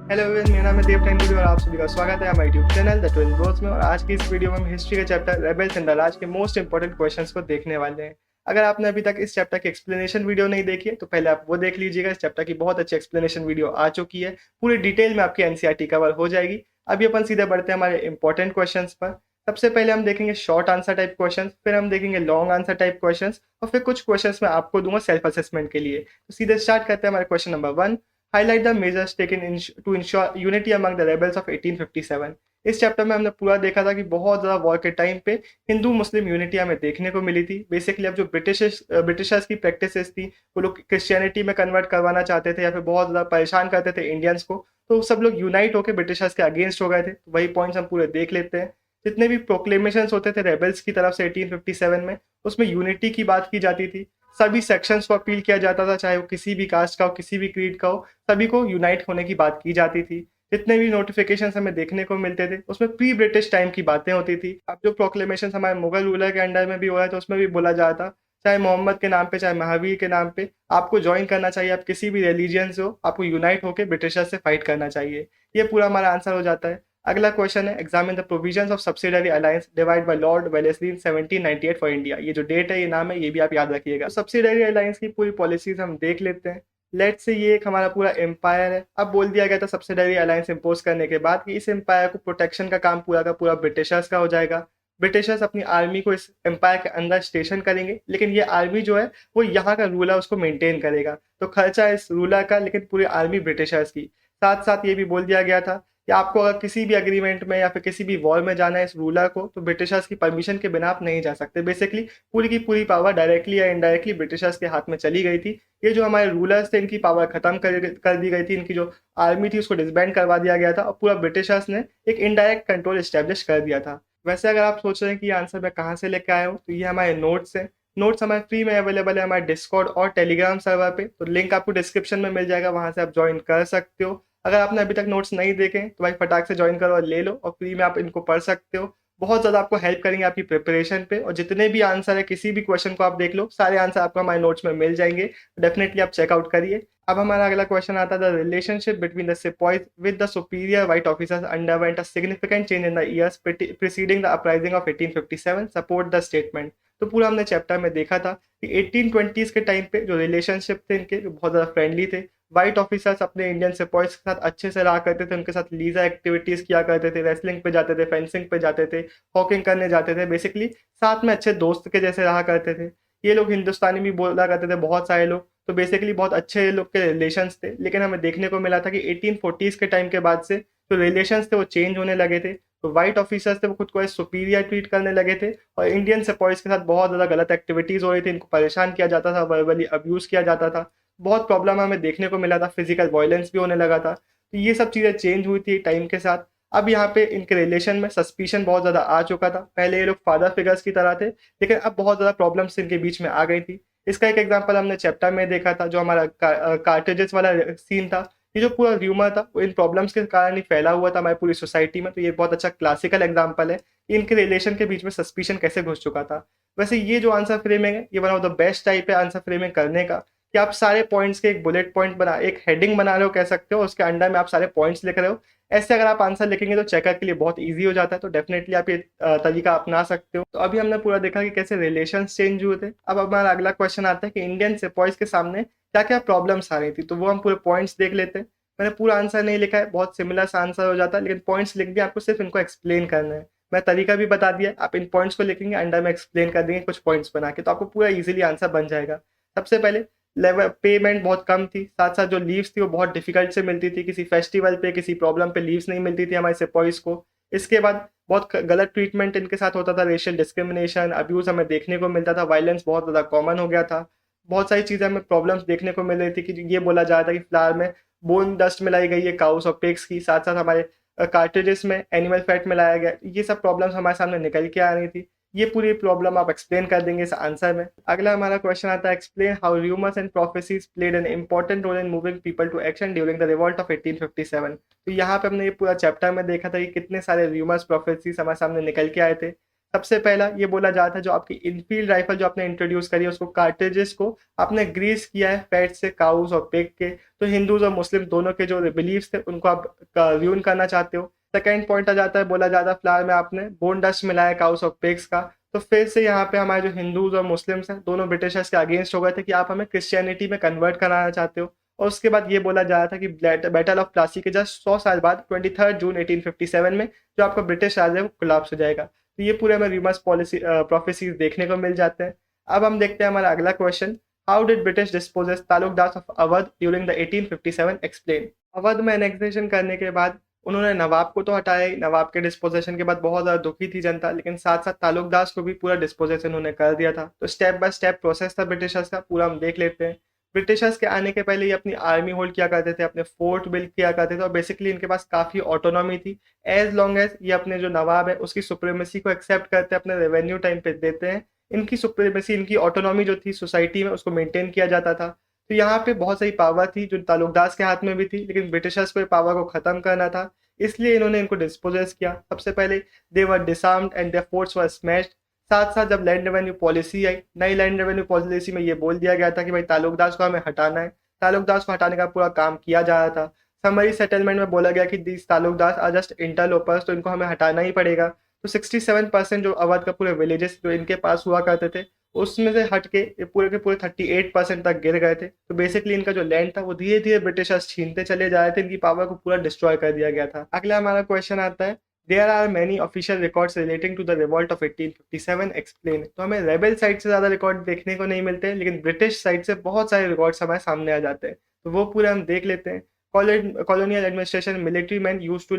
Hello everyone, मेरा नाम है देव टेंडुलकर और आप सभी का स्वागत है हमारे YouTube channel the twin Bros में। और आज की इस वीडियो में हम हिस्ट्री के चैप्टर रेबेल्स इन द राज के मोस्ट इंपॉर्टेंट क्वेश्चंस को देखने वाले हैं। अगर आपने अभी तक इस चैप्टर की एक्सप्लेनेशन वीडियो नहीं देखी है तो पहले आप वो देख लीजिएगा। इस चैप्टर की बहुत अच्छी एक्सप्लेनेशन वीडियो आ चुकी है, पूरी डिटेल में आपकी एनसीईआरटी कवर हो जाएगी। अभी अपन सीधे बढ़ते हैं हमारे इंपॉर्टेंट क्वेश्चन पर। सबसे पहले हम देखेंगे शॉर्ट आंसर टाइप क्वेश्चन, फिर हम देखेंगे लॉन्ग आंसर टाइप क्वेश्चन, और फिर कुछ क्वेश्चन मैं आपको दूंगा सेल्फ असेसमेंट के लिए। तो सीधे स्टार्ट करते हैं हमारे question number 1। Highlight the measures taken to ensure unity among the rebels of 1857। इस चैप्टर में हमने पूरा देखा था कि बहुत ज़्यादा वॉर के टाइम पे हिंदू मुस्लिम यूनिटी हमें देखने को मिली थी। बेसिकली अब जो ब्रिटिशर्स की प्रैक्टिसेस थी, वो लोग क्रिश्चियनिटी में कन्वर्ट करवाना चाहते थे या फिर बहुत ज़्यादा परेशान करते थे इंडियंस को, तो सब लोग यूनाइट होकर ब्रिटिशर्स के अगेंस्ट हो गए थे। तो वही पॉइंट्स हम पूरे देख लेते हैं। जितने भी प्रोक्लेमेशन होते थे रेबल्स की तरफ से 1857 में, उसमें यूनिटी की बात की जाती थी। सभी सेक्शंस को अपील किया जाता था, चाहे वो किसी भी कास्ट का हो, किसी भी क्रीड का हो, सभी को यूनाइट होने की बात की जाती थी। जितने भी नोटिफिकेशंस हमें देखने को मिलते थे उसमें प्री ब्रिटिश टाइम की बातें होती थी। अब जो प्रोक्लेमेशन हमारे मुगल रूलर के अंडर में भी हो रहा है तो उसमें भी बोला जाता, चाहे मोहम्मद के नाम पे चाहे महावीर के नाम पे, आपको ज्वाइन करना चाहिए। आप किसी भी रिलीजियन से हो, आपको यूनाइट होकर ब्रिटिशर से फाइट करना चाहिए। ये पूरा हमारा आंसर हो जाता है। अगला क्वेश्चन है, examine the provisions of subsidiary alliance divide by Lord Wellesley in 1798 for India. ये जो डेट है, ये नाम है, ये भी आप याद रखिएगा। तो सब्सिडरी अलायंस की पूरी पॉलिसीज हम देख लेते हैं। लेट्स से ये एक हमारा पूरा एम्पायर है। अब बोल दिया गया था सब्सिडरी अलायंस इंपोज करने के बाद कि इस एम्पायर को प्रोटेक्शन का काम पूरा का पूरा ब्रिटिशर्स का हो जाएगा। ब्रिटिशर्स अपनी आर्मी को इस एम्पायर के अंदर स्टेशन करेंगे, लेकिन ये आर्मी जो है वो यहाँ का रूलर उसको मेंटेन करेगा। तो खर्चा इस रूलर का, लेकिन पूरी आर्मी ब्रिटिशर्स की। साथ साथ ये भी बोल दिया गया था कि आपको अगर किसी भी एग्रीमेंट में या फिर किसी भी वॉर में जाना है इस रूलर को, तो ब्रिटिशर्स की परमिशन के बिना आप नहीं जा सकते। बेसिकली पूरी की पूरी पावर डायरेक्टली या इनडायरेक्टली ब्रिटिशर्स के हाथ में चली गई थी। ये जो हमारे रूलर्स थे, इनकी पावर खत्म कर दी गई थी। इनकी जो आर्मी थी उसको डिसबैंड करवा दिया गया था और पूरा ब्रिटिशर्स ने एक इनडायरेक्ट कंट्रोल स्टैब्लिश कर दिया था। वैसे अगर आप सोच रहे हैं कि ये आंसर मैं कहाँ से लेकर आया हूँ, तो ये हमारे नोट्स हैं। नोट्स हमारे फ्री में अवेलेबल है हमारे डिस्कॉर्ड और टेलीग्राम सर्वर पे, तो लिंक आपको डिस्क्रिप्शन में मिल जाएगा, वहां से आप ज्वाइन कर सकते हो। अगर आपने अभी तक नोट्स नहीं देखे तो भाई फटाक से ज्वाइन करो और ले लो, और फ्री में आप इनको पढ़ सकते हो। बहुत ज़्यादा आपको हेल्प करेंगे आपकी प्रिपरेशन पे, और जितने भी आंसर है किसी भी क्वेश्चन को आप देख लो, सारे आंसर आपको हमारे नोट्स में मिल जाएंगे। डेफिनेटली आप चेकआउट करिए। अब हमारा अगला क्वेश्चन आता है, the relationship between the sepoys with the superior white officers underwent a significant change in the years preceding the uprising of 1857, support the statement. तो पूरा हमने चैप्टर में देखा था कि 1820s के टाइम पे जो रिलेशनशिप थे इनके, जो बहुत ज़्यादा फ्रेंडली थे। व्हाइट ऑफिसर्स अपने इंडियन सिपॉइज के साथ अच्छे से रहा करते थे, उनके साथ लीजर एक्टिविटीज़ किया करते थे, रेसलिंग पे जाते थे, फेंसिंग पे जाते थे, हॉकिंग करने जाते थे। बेसिकली साथ में अच्छे दोस्त के जैसे रहा करते थे। ये लोग हिंदुस्तानी भी बोला करते थे बहुत सारे लोग, तो बेसिकली बहुत अच्छे ये लोग के रिलेशंस थे। लेकिन हमें देखने को मिला था कि 1840s के टाइम के बाद से जो रिलेशंस थे वो चेंज होने लगे थे। तो व्हाइट ऑफिसर्स थे वो खुद को एज सुपीरियर ट्रीट करने लगे थे, और इंडियन सिपॉइज के साथ बहुत ज़्यादा गलत एक्टिविटीज़ हो रही थी। इनको परेशान किया जाता था, वर्बली अब्यूज़ किया जाता था। बहुत प्रॉब्लम हमें देखने को मिला था, फिजिकल वायलेंस भी होने लगा था। तो ये सब चीज़ें चेंज हुई थी टाइम के साथ। अब यहाँ पे इनके रिलेशन में सस्पिशन बहुत ज़्यादा आ चुका था। पहले ये लोग फादर फिगर्स की तरह थे, लेकिन अब बहुत ज़्यादा प्रॉब्लम्स इनके बीच में आ गई थी। इसका एक एग्जांपल हमने चैप्टर में देखा था, जो हमारा कार्टेजेस वाला सीन था। ये जो पूरा र्यूमर था वो इन प्रॉब्लम्स के कारण ही फैला हुआ था हमारी पूरी सोसाइटी में। तो ये बहुत अच्छा क्लासिकल एग्जांपल है कि इनके रिलेशन के बीच में सस्पिशन कैसे घुस चुका था। वैसे ये जो आंसर फ्रेमिंग है, ये one of the best type है आंसर फ्रेमिंग करने का, कि आप सारे पॉइंट्स के एक बुलेट पॉइंट बना, एक हेडिंग बना रहे हो कह सकते हो, उसके अंडर में आप सारे पॉइंट्स लिख रहे हो। ऐसे अगर आप आंसर लिखेंगे तो चेकर के लिए बहुत ईजी हो जाता है। तो डेफिनेटली आप ये तरीका अपना सकते हो। तो अभी हमने पूरा देखा कि कैसे रिलेशन चेंज हुए थे। अब हमारा अगला क्वेश्चन आता है कि इंडियन सिपॉइज के सामने क्या क्या प्रॉब्लम्स आ रही थी, तो वो हम पूरे पॉइंट्स देख लेते हैं। मैंने पूरा आंसर नहीं लिखा है, बहुत सिमिलर सा आंसर हो जाता है, लेकिन पॉइंट्स लिख दिए, आपको सिर्फ इनको एक्सप्लेन करना है। मैं तरीका भी बता दिया, आप इन पॉइंट्स को लिखेंगे, अंडर में एक्सप्लेन कर देंगे कुछ पॉइंट्स बना के, तो आपको पूरा इजीली आंसर बन जाएगा। सबसे पहले लेवल पेमेंट बहुत कम थी, साथ साथ जो लीव्स थी वो बहुत डिफिकल्ट से मिलती थी। किसी फेस्टिवल पे, किसी प्रॉब्लम पे लीव्स नहीं मिलती थी हमारे सिपॉइज को। इसके बाद बहुत गलत ट्रीटमेंट इनके साथ होता था, रेशियल डिस्क्रिमिनेशन, अब्यूज हमें देखने को मिलता था, वायलेंस बहुत ज़्यादा कॉमन हो गया था। बहुत सारी चीज़ें हमें प्रॉब्लम्स देखने को मिल रही थी, कि ये बोला जा रहा था कि फ्लावर में बोन डस्ट मिलाई गई है काउस और पिग्स की, साथ साथ हमारे कार्ट्रिजेस में एनिमल फैट मिलाया गया। ये सब प्रॉब्लम्स हमारे सामने निकल के आ रही थी। ये पूरी प्रॉब्लम आप एक्सप्लेन कर देंगे इस आंसर में। अगला हमारा क्वेश्चन आता है, explain how rumours and prophecies played an important role in moving people to action during the revolt of 1857। तो यहाँ पे हमने ये पूरा चैप्टर में देखा था कि कितने सारे र्यूमर्स प्रोफेसीज हमारे सामने निकल के आए थे। सबसे पहला ये बोला जाता है जो आपकी इनफील्ड राइफल जो आपने इंट्रोड्यूस करी है उसको कार्ट्रिजेस को आपने ग्रीस किया है फैट से, काउस और पिग के। तो हिंदूज और मुस्लिम दोनों के जो बिलीव्स थे उनको आप ruin करना चाहते हो। सेकेंड पॉइंट आ जाता है, बोला जाता है फ्लावर में आपने बोन डस्ट मिलाया काउस और पिग्स का। तो फिर से यहाँ पे हमारे जो हिंदूज और मुस्लिम्स हैं दोनों ब्रिटिशर्स के अगेंस्ट हो गए थे कि आप हमें क्रिश्चियनिटी में कन्वर्ट कराना चाहते हो। और उसके बाद ये बोला जा रहा था कि बैटल ऑफ प्लासी के जस्ट 100 साल बाद 23 जून 1857 में जो आपका ब्रिटिश राज है वो कोलैप्स हो जाएगा। तो ये पूरे हमें रिवर्स पॉलिसी प्रोफेसीज देखने को मिल जाते हैं। अब हम देखते हैं हमारा अगला question, how did British dispossess Talukdar of Awadh during the 1857 explain. Awadh में एनेक्सेशन करने के बाद उन्होंने नवाब को तो हटाया ही, नवाब के डिस्पोजेशन के बाद बहुत ज़्यादा दुखी थी जनता, लेकिन साथ साथ तालुकदार को भी पूरा डिस्पोजेशन उन्होंने कर दिया था। तो स्टेप बाय स्टेप प्रोसेस था ब्रिटिशर्स का, पूरा हम देख लेते हैं। ब्रिटिशर्स के आने के पहले ये अपनी आर्मी होल्ड किया करते थे, अपने फोर्ट बिल्ड किया करते थे और बेसिकली इनके पास काफ़ी ऑटोनॉमी थी। एज लॉन्ग एज ये अपने जो नवाब है उसकी सुप्रीमेसी को एक्सेप्ट करते हैं, अपने रेवेन्यू टाइम पे देते हैं, इनकी सुप्रीमेसी, इनकी ऑटोनॉमी जो थी सोसाइटी में उसको मेंटेन किया जाता था। तो यहाँ पे बहुत सारी पावर थी जो तालुकदार के हाथ में भी थी, लेकिन ब्रिटिशर्स को पावर को खत्म करना था, इसलिए इन्होंने इनको डिस्पोजेस किया। सबसे पहले they were disarmed and their forts were smashed. साथ साथ जब लैंड रेवेन्यू पॉलिसी आई, नई लैंड रेवेन्यू पॉलिसी में ये बोल दिया गया था कि भाई तालुकदार को हमें हटाना है, तालुकदार को हटाने का पूरा काम किया जा रहा था। समरी सेटलमेंट में बोला गया कि दीज तालुकदार आर जस्ट इंटरलोपर्स, तो इनको हमें हटाना ही पड़ेगा। तो 67% जो अवध का पूरे विलेजेस जो इनके पास हुआ करते थे उसमें से हट के ये पूरे के पूरे 38% तक गिर गए थे। तो बेसिकली इनका जो लैंड था वो धीरे धीरे ब्रिटिशर्स छीनते चले जा रहे थे, इनकी पावर को पूरा डिस्ट्रॉय कर दिया गया था। अगला हमारा क्वेश्चन आता है, there are many official records relating to the revolt of 1857 explain. तो हमें रेबल साइड से ज़्यादा रिकॉर्ड देखने को नहीं मिलते, लेकिन ब्रिटिश साइड से बहुत सारे रिकॉर्ड्स हमारे सामने आ जाते हैं, तो वो पूरे हम देख लेते हैं। Colonial administration, military men used to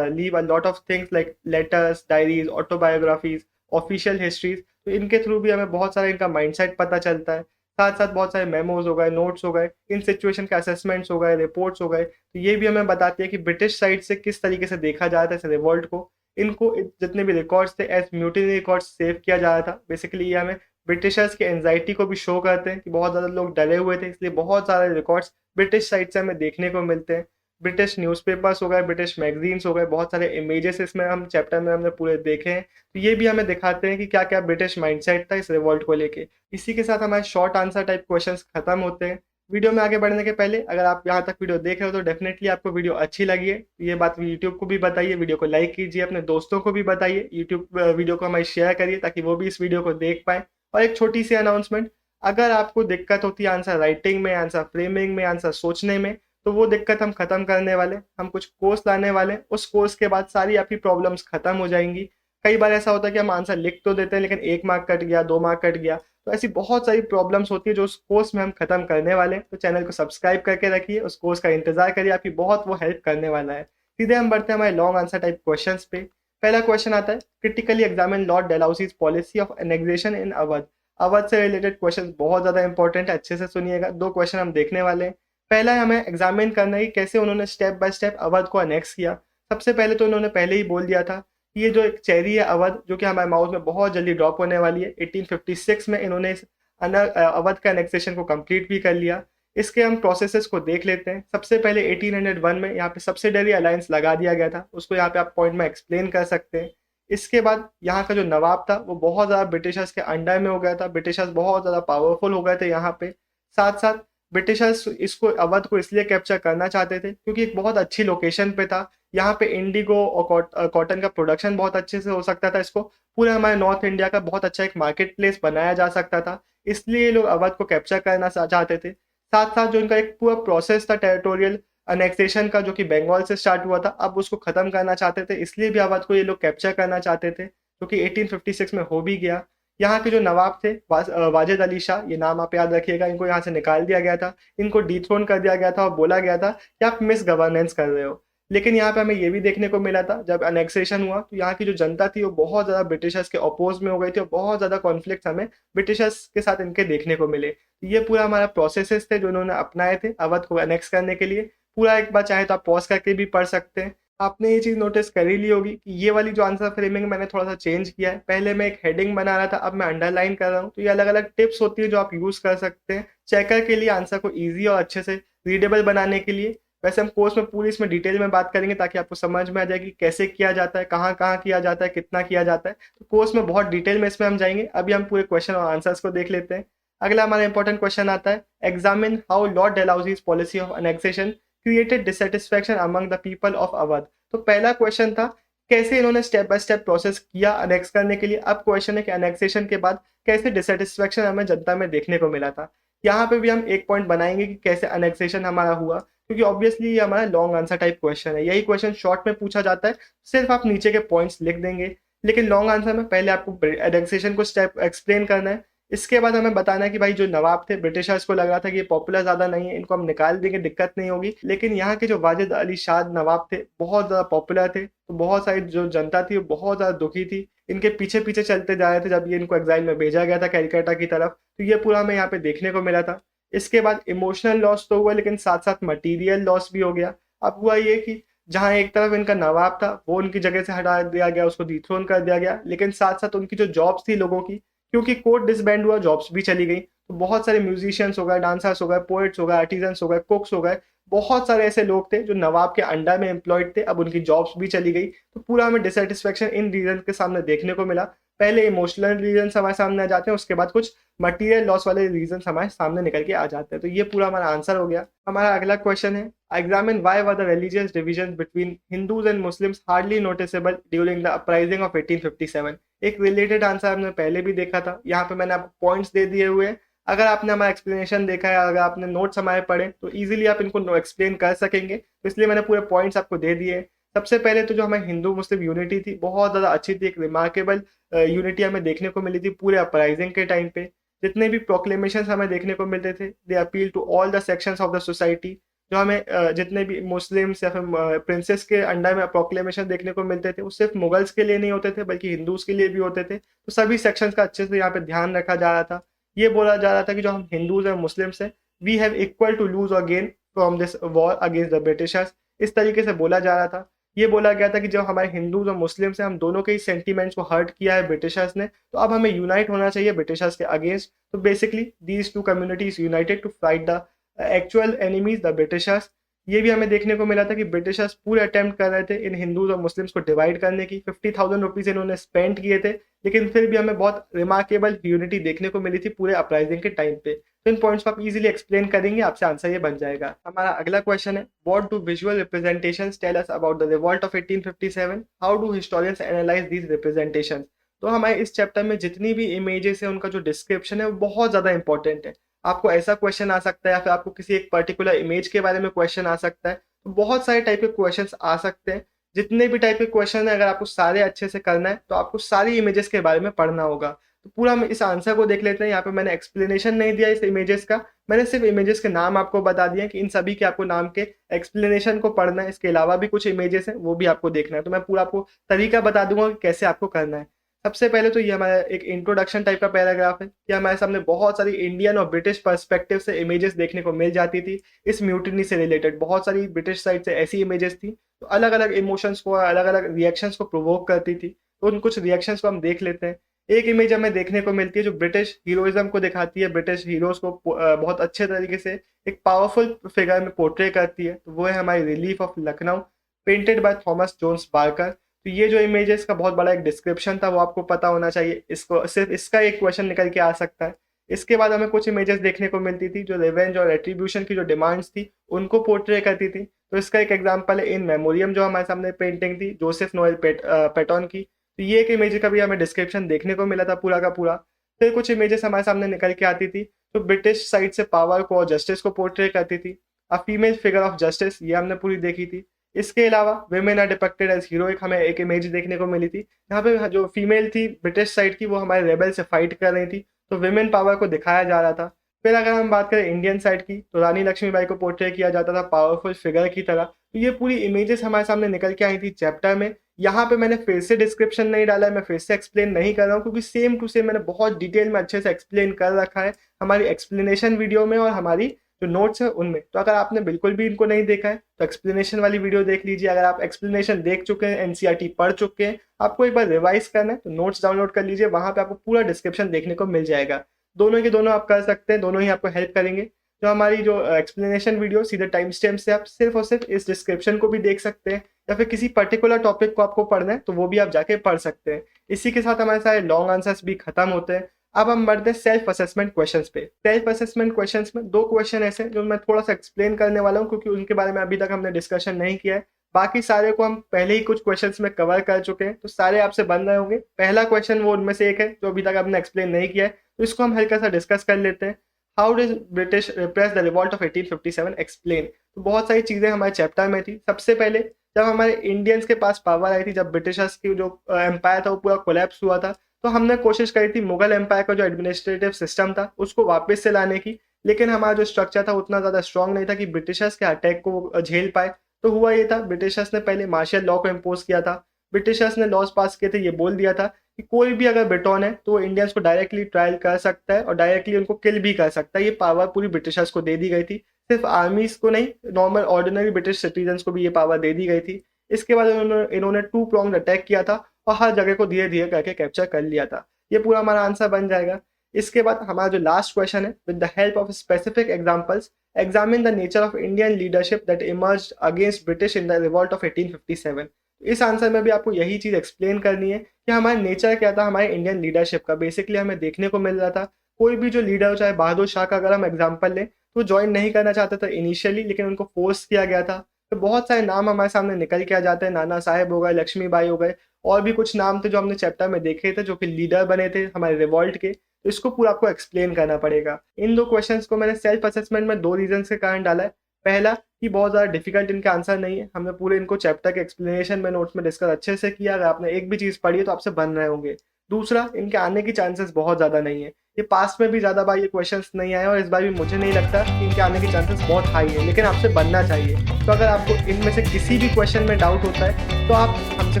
leave a lot of things like letters, diaries, autobiographies, official histories। तो इनके थ्रू भी हमें बहुत सारा इनका माइंडसेट पता चलता है। साथ साथ बहुत सारे मेमोज हो गए, नोट्स हो गए, इन सिचुएशन के असेसमेंट्स हो गए, रिपोर्ट्स हो गए। तो ये भी हमें बताती है कि ब्रिटिश साइड से किस तरीके से देखा जाता है इस रिवॉल्ट को। इनको जितने भी रिकॉर्ड्स थे एज म्यूटिनी रिकॉर्ड्स सेव किया जा रहा था। बेसिकली ये हमें ब्रिटिशर्स की एंजाइटी को भी शो करते हैं कि बहुत ज़्यादा लोग डरे हुए थे, इसलिए बहुत सारे रिकॉर्ड्स ब्रिटिश साइड से हमें देखने को मिलते हैं। ब्रिटिश न्यूज़पेपर्स हो गए, ब्रिटिश मैगजीन्स हो गए, बहुत सारे इमेजेस इसमें हम चैप्टर में हमने पूरे देखे हैं। तो ये भी हमें दिखाते हैं कि क्या क्या ब्रिटिश माइंडसेट था इस रिवॉल्ट को लेके। इसी के साथ हमारे शॉर्ट आंसर टाइप क्वेश्चंस खत्म होते हैं। वीडियो में आगे बढ़ने के पहले अगर आप यहाँ तक वीडियो देख रहे हो तो डेफिनेटली आपको वीडियो अच्छी लगी है, ये बात यूट्यूब को भी बताइए, वीडियो को लाइक कीजिए, अपने दोस्तों को भी बताइए, यूट्यूब वीडियो को हमारे शेयर करिए ताकि वो भी इस वीडियो को देख पाए। और एक छोटी सी अनाउंसमेंट, अगर आपको दिक्कत होती है आंसर राइटिंग में, आंसर फ्रेमिंग में, आंसर सोचने में, तो वो दिक्कत हम खत्म करने वाले, हम कुछ कोर्स लाने वाले। उस कोर्स के बाद सारी आपकी प्रॉब्लम्स खत्म हो जाएंगी। कई बार ऐसा होता है कि हम आंसर लिख तो देते हैं लेकिन 1 मार्क कट गया, 2 मार्क कट गया, तो ऐसी बहुत सारी प्रॉब्लम्स होती है जो उस कोर्स में हम खत्म करने वाले हैं। तो चैनल को सब्सक्राइब करके रखिए, उस कोर्स का इंतजार करिए, आपकी बहुत वो हेल्प करने वाला है। सीधे हम बढ़ते हैं हमारे लॉन्ग आंसर टाइप क्वेश्चंस पे। पहला क्वेश्चन आता है, critically examine lord Dalhousie's policy of annexation in Awadh. Awadh से रिलेटेड क्वेश्चन बहुत ज्यादा इंपॉर्टेंट है, अच्छे से सुनिएगा। 2 क्वेश्चन हम देखने वाले हैं। पहला है हमें एग्जामिन करना है कैसे उन्होंने स्टेप बाय स्टेप अवध को अनेक्स किया। सबसे पहले तो उन्होंने पहले ही बोल दिया था कि ये जो एक चेरी है अवध, जो कि हमारे माउथ में बहुत जल्दी ड्रॉप होने वाली है, 1856 में इन्होंने इस अवध का एनेक्सेशन को कंप्लीट भी कर लिया। इसके हम प्रोसेसेस को देख लेते हैं। सबसे पहले 1801 में यहाँ पे सब्सिडरी अलायंस लगा दिया गया था, उसको यहाँ पे आप पॉइंट में एक्सप्लेन कर सकते हैं। इसके बाद यहाँ का जो नवाब था वो बहुत ज़्यादा ब्रिटिशर्स के अंडर में हो गया था, ब्रिटिशर्स बहुत ज़्यादा पावरफुल हो गए थे यहाँ पे। साथ साथ ब्रिटिशर्स इसको अवध को इसलिए कैप्चर करना चाहते थे क्योंकि एक बहुत अच्छी लोकेशन पे था। यहाँ पे इंडिगो और कॉटन का प्रोडक्शन बहुत अच्छे से हो सकता था, इसको पूरे हमारे नॉर्थ इंडिया का बहुत अच्छा एक मार्केट प्लेस बनाया जा सकता था, इसलिए ये लोग अवध को कैप्चर करना चाहते थे। साथ साथ जो इनका एक पूरा प्रोसेस था टेरिटोरियल अनेक्सेशन का, जो कि बंगाल से स्टार्ट हुआ था, अब उसको खत्म करना चाहते थे, इसलिए भी अवध को ये लोग कैप्चर करना चाहते थे, जो कि 1856 में हो भी गया। यहाँ के जो नवाब थे वाजिद अली शाह, ये नाम आप याद रखिएगा, इनको यहाँ से निकाल दिया गया था, इनको डिथ्रोन कर दिया गया था और बोला गया था कि आप मिस गवर्नेंस कर रहे हो। लेकिन यहाँ पे हमें ये भी देखने को मिला था जब अनेक्सेशन हुआ तो यहाँ की जो जनता थी वो बहुत ज़्यादा ब्रिटिशर्स के अपोज में हो गई थी और बहुत ज़्यादा कॉन्फ्लिक्ट हमें ब्रिटिशर्स के साथ इनके देखने को मिले। ये पूरा हमारा प्रोसेसेस थे जो इन्होंने अपनाए थे अवध को अनेक्स करने के लिए। पूरा एक बार चाहे तो आप पॉज करके भी पढ़ सकते हैं। आपने ये चीज़ नोटिस कर ही ली होगी कि ये वाली जो आंसर फ्रेमिंग मैंने थोड़ा सा चेंज किया है। पहले मैं एक हेडिंग बना रहा था, अब मैं अंडरलाइन कर रहा हूँ। तो ये अलग अलग टिप्स होती है जो आप यूज़ कर सकते हैं चेकर के लिए, आंसर को ईजी और अच्छे से रीडेबल बनाने के लिए। वैसे हम कोर्स में पूरी इसमें डिटेल में बात करेंगे ताकि आपको समझ में आ जाए कि कैसे किया जाता है, कहाँ कहाँ किया जाता है, कितना किया जाता है। तो कोर्स में बहुत डिटेल में इसमें हम जाएंगे। अभी हम पूरे क्वेश्चन और आंसर्स को देख लेते हैं। अगला हमारा इंपॉर्टेंट क्वेश्चन आता है, examine how lord Dalhousie's policy of annexation created dissatisfaction among the people of Awadh. तो पहला क्वेश्चन था कैसे इन्होंने स्टेप बाय स्टेप प्रोसेस किया अनेक्स करने के लिए। अब क्वेश्चन है कि अनेक्सेशन के बाद कैसे डिससेटिस्फैक्शन हमें जनता में देखने को मिला था। यहाँ पे भी हम एक पॉइंट बनाएंगे कि कैसे अनेक्सेशन हमारा हुआ, क्योंकि ऑब्वियसली ये हमारा लॉन्ग आंसर टाइप क्वेश्चन है। यही क्वेश्चन शॉर्ट में पूछा जाता है, सिर्फ आप नीचे के पॉइंट्स लिख देंगे। लेकिन लॉन्ग आंसर में पहले आपको एनेक्सेशन को स्टेप एक्सप्लेन करना है। इसके बाद हमें बताना है कि भाई जो नवाब थे, ब्रिटिशर्स को लग रहा था कि ये पॉपुलर ज्यादा नहीं है, इनको हम निकाल देंगे, दिक्कत नहीं होगी। लेकिन यहाँ के जो वाजिद अली शाह नवाब थे बहुत ज्यादा पॉपुलर थे, तो बहुत सारी जो जनता थी वो बहुत ज्यादा दुखी थी, इनके पीछे पीछे चलते जा रहे थे जब ये इनको एग्जाइल में भेजा गया था कैलकाटा की तरफ। तो ये पूरा हमें यहाँ पे देखने को मिला था। इसके बाद इमोशनल लॉस तो हुआ, लेकिन साथ साथ मटीरियल लॉस भी हो गया। अब हुआ ये कि जहाँ एक तरफ इनका नवाब था वो उनकी जगह से हटा दिया गया, उसको डिथ्रोन कर दिया गया, लेकिन साथ साथ उनकी जो जॉब्स थी लोगों की, क्योंकि कोर्ट डिसबैंड हुआ, जॉब्स भी चली गई। तो बहुत सारे म्यूजिशियंस हो गए, डांसर्स हो गए, पोएट्स हो गए, आर्टिजन्स हो गए, कुक्स हो गए, बहुत सारे ऐसे लोग थे जो नवाब के अंडर में एम्प्लॉयड थे, अब उनकी जॉब्स भी चली गई। तो पूरा हमें डिससेटिस्फेक्शन इन रीजन के सामने देखने को मिला। पहले इमोशनल रीजन हमारे सामने आ जाते हैं, उसके बाद कुछ मटीरियल लॉस वाले रीजन हमारे सामने निकल के आ जाते हैं। तो ये पूरा हमारा आंसर हो गया। हमारा अगला क्वेश्चन है, examine why were the religious division between Hindus and Muslims hardly noticeable during the uprising of 1857। एक रिलेटेड आंसर हमने पहले भी देखा था, यहाँ पे मैंने आपको पॉइंट्स दे दिए हुए हैं। अगर आपने हमारा एक्सप्लेनेशन देखा है, अगर आपने नोट्स हमारे पढ़े, तो इजीली आप इनको एक्सप्लेन कर सकेंगे। तो इसलिए मैंने पूरे पॉइंट्स आपको दे दिए। सबसे पहले तो जो हमारी हिंदू मुस्लिम यूनिटी थी बहुत ज़्यादा अच्छी थी, एक रिमार्केबल यूनिटी हमें देखने को मिली थी पूरे अपराइजिंग के टाइम पे। जितने भी प्रोक्लेमेशन हमें देखने को मिलते थे, they appeal to all the sections of the society. जो हमें जितने भी मुस्लिम्स या फिर प्रिंसेस के अंडर में प्रोक्लेमेशन देखने को मिलते थे, वो सिर्फ मुगल्स के लिए नहीं होते थे बल्कि हिंदूज के लिए भी होते थे। तो सभी सेक्शंस का अच्छे से यहाँ पे ध्यान रखा जा रहा था। ये बोला जा रहा था कि जो हम हिंदूज और मुस्लिम्स हैं, we have equal to lose और gain from this war against the Britishers. इस तरीके से बोला जा रहा था। ये बोला गया था कि जो हमारे हिंदूज और मुस्लिम्स हैं, हम दोनों के ही सेंटीमेंट्स को हर्ट किया है ब्रिटिशर्स ने, तो अब हमें यूनाइट होना चाहिए ब्रिटिशर्स के अगेंस्ट। तो basically these two communities united to fight the actual enemies the Britishers. ये भी हमें देखने को मिला था कि ब्रिटिशर्स पूरे अटेम्प्ट कर रहे थे इन हिंदूज और मुस्लिम्स को डिवाइड करने की। 50,000 रुपीज इन्होंने स्पेंड किए थे, लेकिन फिर भी हमें बहुत रिमार्केबल यूनिटी देखने को मिली थी पूरे अपराइजिंग के टाइम पे। तो इन पॉइंट्स को आप इजीली एक्सप्लेन करेंगे, आपसे आंसर ये बन जाएगा। हमारा अगला क्वेश्चन है, what do visual representations tell us about the revolt of 1857? How do historians analyse these representations? तो हमारे इस चैप्टर में जितनी भी इमेजेस है, उनका जो डिस्क्रिप्शन है वो बहुत ज्यादा इंपॉर्टेंट है। आपको ऐसा क्वेश्चन आ सकता है या फिर आपको किसी एक पर्टिकुलर इमेज के बारे में क्वेश्चन आ सकता है। तो बहुत सारे टाइप के क्वेश्चंस आ सकते हैं। जितने भी टाइप के क्वेश्चन है, अगर आपको सारे अच्छे से करना है तो आपको सारी इमेजेस के बारे में पढ़ना होगा। तो पूरा हम इस आंसर को देख लेते हैं। यहाँ पे मैंने एक्सप्लेनेशन नहीं दिया इस इमेजेस का, मैंने सिर्फ इमेजेस के नाम आपको बता दिया कि इन सभी के आपको नाम के एक्सप्लेनेशन को पढ़ना है। इसके अलावा भी कुछ इमेजेस हैं वो भी आपको देखना है। तो मैं पूरा आपको तरीका बता दूंगा कि कैसे आपको करना है। सबसे पहले तो ये हमारा एक इंट्रोडक्शन टाइप का पैराग्राफ है कि हमारे सामने बहुत सारी इंडियन और ब्रिटिश पर्सपेक्टिव से इमेजेस देखने को मिल जाती थी। इस म्यूटिनी से रिलेटेड बहुत सारी ब्रिटिश साइड से ऐसी इमेजेस थी तो अलग अलग इमोशंस को, अलग अलग रिएक्शंस को प्रोवोक करती थी। तो उन कुछ रिएक्शंस को हम देख लेते हैं। एक इमेज हमें देखने को मिलती है जो ब्रिटिश हीरोइज्म को दिखाती है, ब्रिटिश हीरोज को बहुत अच्छे तरीके से एक पावरफुल फिगर में पोर्ट्रे करती है। तो वो है हमारी relief of Lucknow, painted by Thomas Jones Barker. तो ये जो इमेज है इसका बहुत बड़ा एक डिस्क्रिप्शन था, वो आपको पता होना चाहिए। इसको सिर्फ इसका एक क्वेश्चन निकल के आ सकता है। इसके बाद हमें कुछ इमेजेस देखने को मिलती थी जो रिवेंज और रेट्रीब्यूशन की जो डिमांड्स थी उनको पोर्ट्रे करती थी। तो इसका एक एग्जांपल है इन मेमोरियम, जो हमारे सामने पेंटिंग थी जोसेफ नोएल पेटॉन की। तो ये एक इमेज का भी हमें डिस्क्रिप्शन देखने को मिला था पूरा का पूरा। फिर कुछ इमेजेस हमारे सामने निकल के आती थी तो ब्रिटिश साइड से पावर को और जस्टिस को पोर्ट्रे करती थी। A female figure of justice, ये हमने पूरी देखी थी। इसके अलावा women are depicted as heroic, हमें एक इमेज देखने को मिली थी। यहाँ पे जो फीमेल थी ब्रिटिश साइड की, वो हमारे रेबल से फाइट कर रही थी, तो वेमेन पावर को दिखाया जा रहा था। फिर अगर हम बात करें इंडियन साइड की, तो रानी लक्ष्मीबाई को पोर्ट्रे किया जाता था पावरफुल फिगर की तरह। तो ये पूरी इमेजेस हमारे सामने निकल के आई थी चैप्टर में। यहाँ पे मैंने फिर से डिस्क्रिप्शन नहीं डाला है, मैं फिर से एक्सप्लेन नहीं कर रहा हूँ, क्योंकि सेम टू सेम मैंने बहुत डिटेल में अच्छे से एक्सप्लेन कर रखा है हमारी एक्सप्लेनेशन वीडियो में और हमारी जो नोट्स है उनमें। तो अगर आपने बिल्कुल भी इनको नहीं देखा है तो एक्सप्लेनेशन वाली वीडियो देख लीजिए। अगर आप एक्सप्लेनेशन देख चुके हैं, एनसीईआरटी पढ़ चुके हैं, आपको एक बार रिवाइज करना है तो नोट्स डाउनलोड कर लीजिए, वहां पे आपको पूरा डिस्क्रिप्शन देखने को मिल जाएगा। दोनों के दोनों आप कर सकते हैं, दोनों ही आपको हेल्प करेंगे। जो हमारी जो एक्सप्लेनेशन वीडियो सीधे टाइम स्टैम्प से आप सिर्फ और सिर्फ इस डिस्क्रिप्शन को भी देख सकते हैं, या फिर किसी पर्टिकुलर टॉपिक को आपको पढ़ना है तो वो भी आप जाके पढ़ सकते हैं। इसी के साथ हमारे सारे लॉन्ग आंसर्स भी खत्म होते हैं। अब हम बढ़ते हैं सेल्फ असेसमेंट क्वेश्चंस पे। सेल्फ असेसमेंट क्वेश्चंस में 2 क्वेश्चन ऐसे हैं जो मैं थोड़ा सा एक्सप्लेन करने वाला हूँ, क्योंकि उनके बारे में अभी तक हमने डिस्कशन नहीं किया है। बाकी सारे को हम पहले ही कुछ क्वेश्चंस में कवर कर चुके हैं, तो सारे आपसे बन रहे होंगे। पहला क्वेश्चन वो उनमें से एक है जो अभी तक हमने एक्सप्लेन नहीं किया है, तो इसको हम हल्का सा डिस्कस कर लेते हैं। How did British repress the revolt of 1857 explain. तो बहुत सारी चीजें हमारे चैप्टर में थी। सबसे पहले जब हमारे इंडियंस के पास पावर आई थी, जब ब्रिटिशर्स की जो एम्पायर था वो पूरा कोलैप्स हुआ था, तो हमने कोशिश करी थी मुगल एम्पायर का जो एडमिनिस्ट्रेटिव सिस्टम था उसको वापस से लाने की। लेकिन हमारा जो स्ट्रक्चर था उतना ज़्यादा स्ट्रांग नहीं था कि ब्रिटिशर्स के अटैक को झेल पाए। तो हुआ ये था, ब्रिटिशर्स ने पहले मार्शल लॉ को इम्पोज किया था। ब्रिटिशर्स ने लॉज पास किए थे, ये बोल दिया था कि कोई भी अगर ब्रिटॉन है तो वो इंडियंस को डायरेक्टली ट्रायल कर सकता है और डायरेक्टली उनको किल भी कर सकता है। ये पावर पूरी ब्रिटिशर्स को दे दी गई थी, सिर्फ आर्मीज को नहीं, नॉर्मल ऑर्डिनरी ब्रिटिश सिटीजन को भी ये पावर दे दी गई थी। इसके बाद इन्होंने 2 प्रोंग्ड अटैक किया था और हर जगह को धीरे धीरे करके कैप्चर कर लिया था। ये पूरा हमारा आंसर बन जाएगा। इसके बाद हमारा जो लास्ट क्वेश्चन है, with the help of specific examples examine the nature of Indian leadership that emerged against British in the revolt of 1857। इस आंसर में भी आपको यही चीज एक्सप्लेन करनी है कि हमारा नेचर क्या था हमारे इंडियन लीडरशिप का। बेसिकली हमें देखने को मिल रहा था कोई भी जो लीडर हो, चाहे बहादुर शाह का अगर हम एग्जाम्पल लें, तो ज्वाइन नहीं करना चाहते थे इनिशियली, लेकिन उनको फोर्स किया गया था। तो बहुत सारे नाम हमारे सामने निकल के आ जाते हैं, नाना साहेब हो गए, लक्ष्मीबाई हो गए, और भी कुछ नाम थे जो हमने चैप्टर में देखे थे जो कि लीडर बने थे हमारे रिवॉल्ट के। तो इसको पूरा आपको एक्सप्लेन करना पड़ेगा। इन 2 क्वेश्चंस को मैंने सेल्फ असेसमेंट में 2 रीजन के कारण डाला है। पहला कि बहुत ज़्यादा डिफिकल्ट इनका आंसर नहीं है, हमने पूरे इनको चैप्टर के एक्सप्लेनेशन में नोट्स में डिस्कस अच्छे से किया। अगर आपने एक भी चीज़ पढ़ी है तो आपसे बन रहे होंगे। दूसरा, इनके आने की चांसेस बहुत ज़्यादा नहीं है। ये पास्ट में भी ज़्यादा बार ये क्वेश्चंस नहीं आए और इस बार भी मुझे नहीं लगता कि इनके आने की चांसेस बहुत हाई है, लेकिन आपसे बनना चाहिए। तो अगर आपको इनमें से किसी भी क्वेश्चन में डाउट होता है तो आप हमसे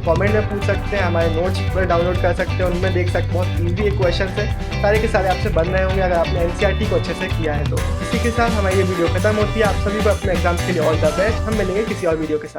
कमेंट में पूछ सकते हैं, हमारे नोट्स पर डाउनलोड कर सकते हैं, उनमें देख सकते हैं। बहुत ईजी एक क्वेश्चन है, सारे के सारे आपसे बन रहे होंगे अगर आपने एनसीईआरटी को अच्छे से किया है तो। इसी के साथ हमारी ये वीडियो खत्म होती है। आप सभी को अपने एग्जाम्स के लिए ऑल द बेस्ट। हम मिलेंगे किसी और वीडियो के साथ।